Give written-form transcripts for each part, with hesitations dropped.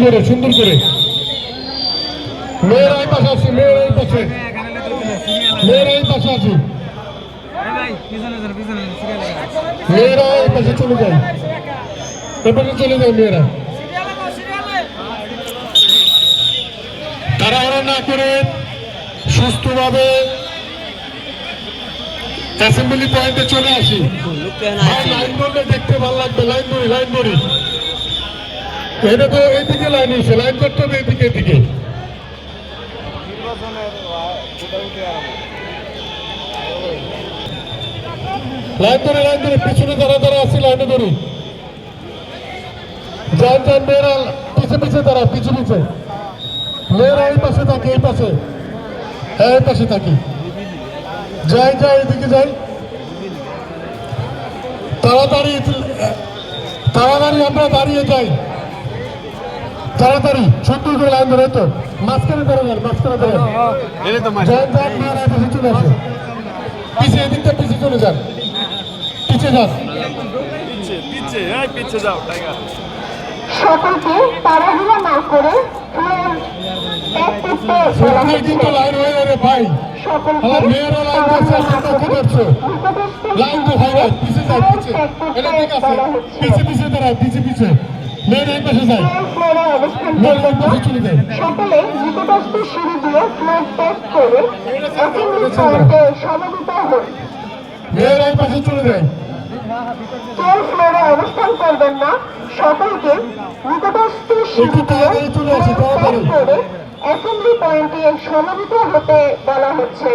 করে সুন্দর করে মেয়েরা এই পাশে আছে, মেয়েরা এই পাশে, মেয়েরা এই পাশে আছে, মেয়েরা এই পাশে চলে যায়, এপাশে চলে যায় মেয়েরা। তাড়াহুড়ো না করে সুস্থভাবে অ্যাসেম্বলি পয়েন্টে চলে আসি। লাইন ধরলে দেখতে ভালো লাগবে, লাইন ধরি, লাইন ধরি। এটা তো এইদিকে লাইন এসে লাইন করতে হবে এদিকে এদিকে। লাইন ধরে, লাইন ধরে, পিছনে যারা যারা আছে লাইনে ধরি। যান যান মেয়েরা পিছে পিছে তারা পিছে পিছে, মেয়েরা এই পাশে থাকে, এই পাশে, এই পাশে থাকি। যাই যাই এদিকে যাই, তাড়াতাড়ি তাড়াতাড়ি আমরা দাঁড়িয়ে যাই, তাড়াতাড়ি সুন্দর করে লাইন ধরে। তো মাঝখানে ধরে যান, মাঝখানে ধরে যান যান, মেয়েরা পিছিয়ে চলে আসে, পিছিয়ে এদিকটা পিছিয়ে চলে যান, পিছিয়ে যান, পিছিয়ে যাও। সকলকে তাড়াহুড়ো না করে কিন্তু লাইন হয়ে যাবে ভাই। আমার মেয়েরা লাইন করছে, কি করছো? লাইন তো হয় না, পিছিয়ে যায়, পিছিয়ে। এটা ঠিক আছে, পিছিয়ে পিছিয়ে দাঁড়ায়, পিছিয়ে পিছিয়ে মেয়েরা এই পাশে যায়, মেয়েরা এই পাশে চলে যায়। সকলে নিকটস্থ সিঁড়ি দিয়ে ফ্লোর ত্যাগ করে অ্যাসেম্বলি পয়েন্টে সমবেত হন। মেয়েরা এই পাশে চলে যায়। কেউ ফ্লোরে অবস্থান করবেন না, সকলকে নিকটস্থ সিঁড়ি দিয়ে ফ্লোর ত্যাগ করে অ্যাসেম্বলি পয়েন্টে সমবেত হতে বলা হচ্ছে।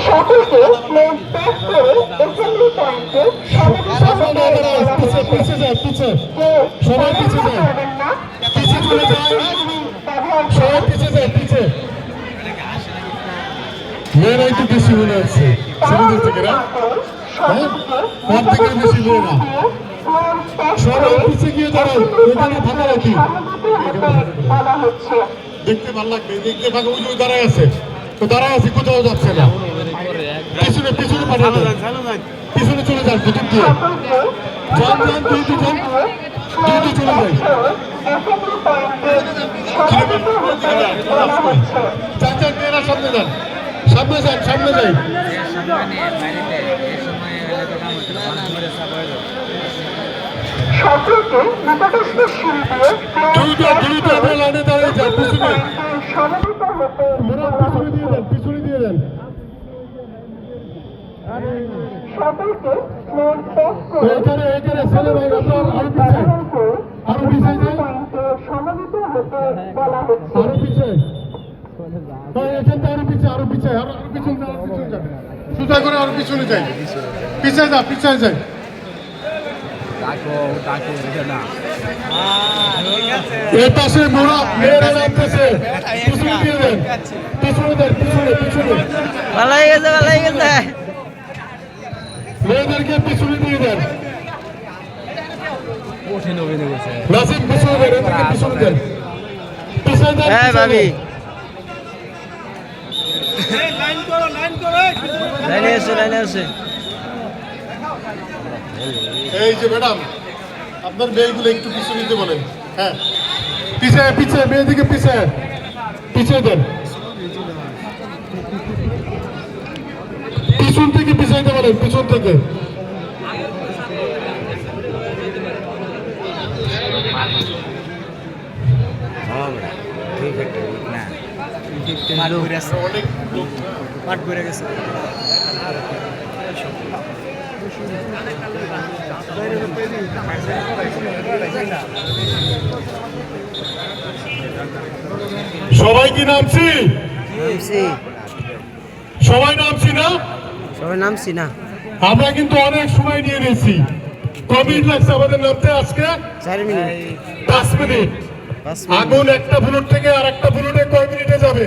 সকলকে ফ্লোর ত্যাগ করে অ্যাসেম্বলি পয়েন্টে সমবেত হতে বলা হচ্ছে। পিছিয়ে যায়, পিছিয়ে কেউ সবাই পিছিয়ে যায়, করবেন না, পিছিয়ে চলে যায়, ব্যবহার সবাই পিছিয়ে যায়, পিছিয়ে। মেয়েরাই তো বেশি মনে হচ্ছে ছেলেদের থেকে, না তার থেকে বেশি মেয়েরা। সবাই পিছিয়ে গিয়ে দাঁড়ায়, এখানে ফাঁকা রাখি, দেখতে ভালো লাগবে। দেখতে ফাঁকা, ওই যে দাঁড়ায় আছে, তো দাঁড়ায় আছে, কোথাও যাচ্ছে না। পিছনে পিছনে পাঠিয়ে দেন, পিছনে চলে যান, দুদিক দিয়ে যান যান, দুই দুজন দুই দুই চলে যায়। যান যান, মেয়েরা সামনে যান, সামনে যান, সামনে যাই। সকলকে নিকটস্থ সিঁড়ি দিয়ে আমরা লাইনে দাঁড়িয়ে যান, পিছনে সমবেত হতে পিছনে দিয়ে দেন, পিছনে দিয়ে দেন। সকলকে ফ্লোর ত্যাগ করে এইখানে এইখানে ছেলে ভাই, আমরা আরো পিছাই, আরো পিছাই যাই, সমবেত হতে বলা হচ্ছে। আরো পিছাই, এখান থেকে আরো পিছাই, আরো পিছাই, আরো আরো পিছনে যান, আরো পিছনে যান, সোজা করে আরো পিছনে যাই, পিছাই যা, পিছাই যাই। এই পাশে মোড়া মেয়েরা নামতেছে, পিছনে দিয়ে দেন, পিছনে দেন, পিছনে পিছনে ভালো হয়ে গেছে, ভালো হয়ে গেছে। মেয়েদেরকে পিছনে দিয়ে দেন, নাসিম পিছনে দেন, এদেরকে পিছনে দেন, পিছনে দেন, হ্যাঁ ভাবি, লাইনে আছে, লাইনে আছে। এই যে ম্যাডাম, আপনার মেয়েগুলো একটু পিছনে দিতে বলেন। হ্যাঁ, পিছিয়ে পিছিয়ে, মেয়েদিকে পিছিয়ে পিছিয়ে দেন, পিছন থেকে পিছাইতে পারেন, পিছন থেকে। সবাই কি নামছি? সবাই নামছি না? সবাই নামছি না? আমরা কিন্তু অনেক সময় নিয়ে নিয়েছি। কমিট লাগছে আমাদের নামতে আজকে 4 মিনিট, 5 মিনিট। আগুন একটা ফ্লোর থেকে আর একটা ফ্লোরে কয় মিনিটে যাবে?